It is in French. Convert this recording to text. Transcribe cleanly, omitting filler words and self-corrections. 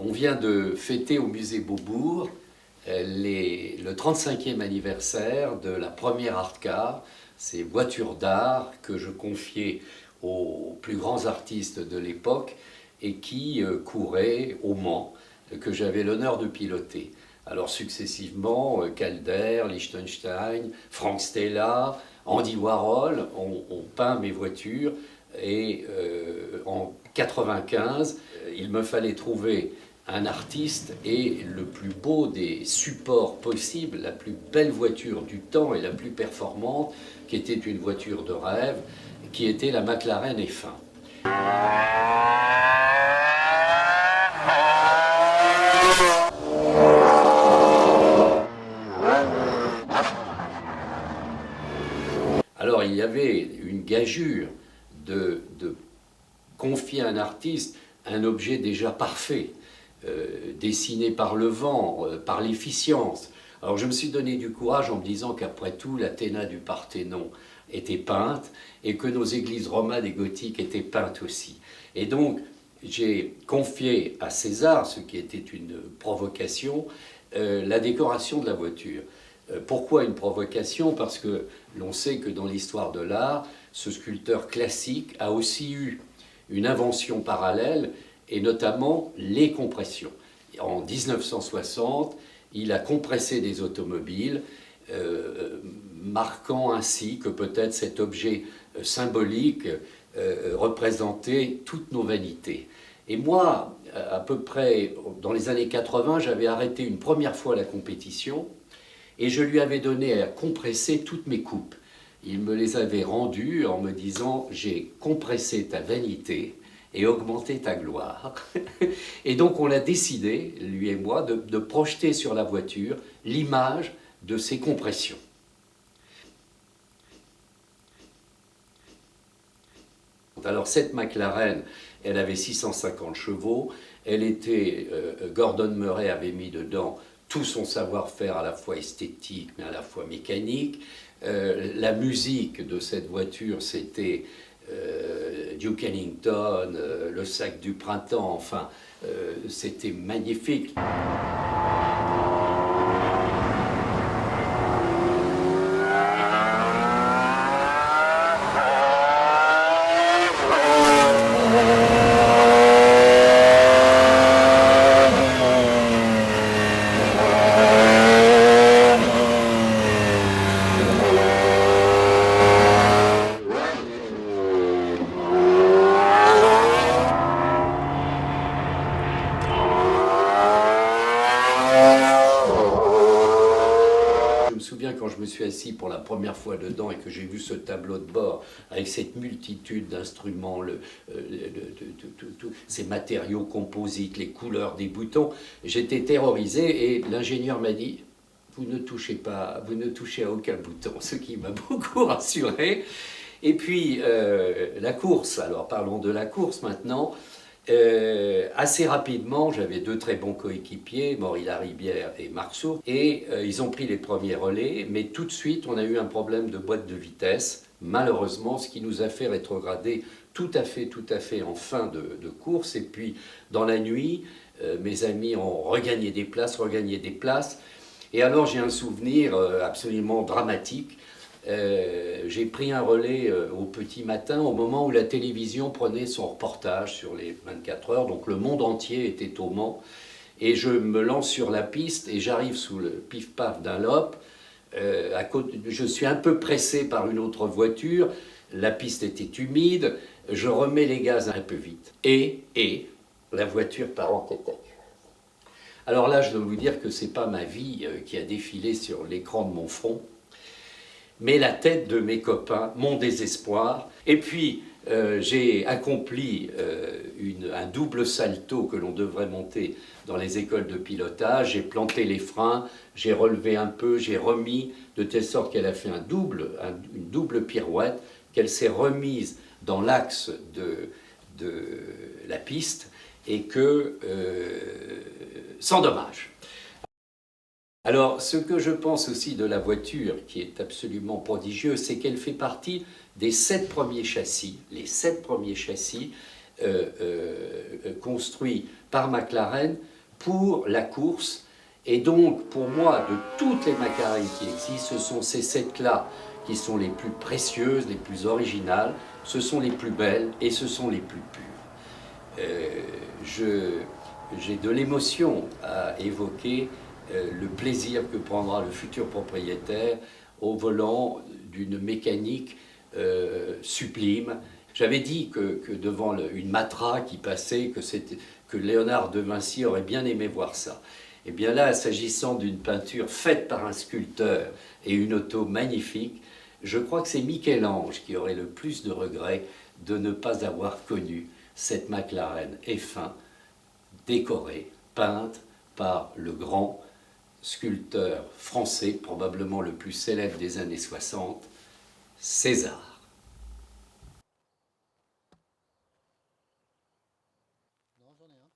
On vient de fêter au musée Beaubourg le 35e anniversaire de la première Art Car, ces voitures d'art que je confiais aux plus grands artistes de l'époque et qui couraient au Mans, que j'avais l'honneur de piloter. Alors successivement, Calder, Liechtenstein, Frank Stella, Andy Warhol ont peint mes voitures et en 1995, il me fallait trouver un artiste et le plus beau des supports possibles, la plus belle voiture du temps et la plus performante, qui était une voiture de rêve, qui était la McLaren F1. Alors il y avait une gageure de confier à un artiste un objet déjà parfait, dessiné par le vent, par l'efficience. Alors je me suis donné du courage en me disant qu'après tout, l'Athéna du Parthénon était peinte et que nos églises romanes et gothiques étaient peintes aussi. Et donc j'ai confié à César, ce qui était une provocation, la décoration de la voiture. Pourquoi une provocation? Parce que l'on sait que dans l'histoire de l'art, ce sculpteur classique a aussi eu une invention parallèle, et notamment les compressions. En 1960, il a compressé des automobiles, marquant ainsi que peut-être cet objet symbolique représentait toutes nos vanités. Et moi, à peu près dans les années 80, j'avais arrêté une première fois la compétition et je lui avais donné à compresser toutes mes coupes. Il me les avait rendues en me disant « j'ai compressé ta vanité » et augmenter ta gloire. Et donc on a décidé, lui et moi, de projeter sur la voiture l'image de ces compressions. Alors cette McLaren, elle avait 650 chevaux, elle était, Gordon Murray avait mis dedans tout son savoir-faire à la fois esthétique mais à la fois mécanique. La musique de cette voiture, c'était Duke Ellington, le sac du printemps, enfin, c'était magnifique. Quand je me suis assis pour la première fois dedans et que j'ai vu ce tableau de bord avec cette multitude d'instruments, ces matériaux composites, les couleurs des boutons, j'étais terrorisé et l'ingénieur m'a dit « vous ne touchez pas, vous ne touchez à aucun bouton », ce qui m'a beaucoup rassuré. Et puis la course, alors parlons de la course maintenant. Assez rapidement, j'avais deux très bons coéquipiers, Maury Laribière et Marc Sourd, et ils ont pris les premiers relais, mais tout de suite on a eu un problème de boîte de vitesse, malheureusement, ce qui nous a fait rétrograder tout à fait en fin de course. Et puis dans la nuit, mes amis ont regagné des places, et alors j'ai un souvenir absolument dramatique. J'ai pris un relais au petit matin, au moment où la télévision prenait son reportage sur les 24 heures, donc le monde entier était au Mans, et je me lance sur la piste et j'arrive sous le pif-paf d'un lope. Je suis un peu pressé par une autre voiture, la piste était humide, je remets les gaz un peu vite, et la voiture part en tête. Alors là, je dois vous dire que c'est pas ma vie qui a défilé sur l'écran de mon front, mais la tête de mes copains, mon désespoir. Et puis j'ai accompli un double salto que l'on devrait monter dans les écoles de pilotage. J'ai planté les freins, j'ai relevé un peu, j'ai remis, de telle sorte qu'elle a fait une double pirouette, qu'elle s'est remise dans l'axe de la piste et que sans dommage. Alors, ce que je pense aussi de la voiture, qui est absolument prodigieux, c'est qu'elle fait partie des 7 premiers châssis, construits par McLaren pour la course. Et donc, pour moi, de toutes les McLaren qui existent, ce sont ces 7-là qui sont les plus précieuses, les plus originales, ce sont les plus belles et ce sont les plus pures. J'ai de l'émotion à évoquer le plaisir que prendra le futur propriétaire au volant d'une mécanique sublime. J'avais dit que devant une Matra qui passait, que Léonard de Vinci aurait bien aimé voir ça. Et bien là, s'agissant d'une peinture faite par un sculpteur et une auto magnifique, je crois que c'est Michel-Ange qui aurait le plus de regrets de ne pas avoir connu cette McLaren F1 décorée, peinte par le grand sculpteur français, probablement le plus célèbre des années 60, César. Non, j'en ai un.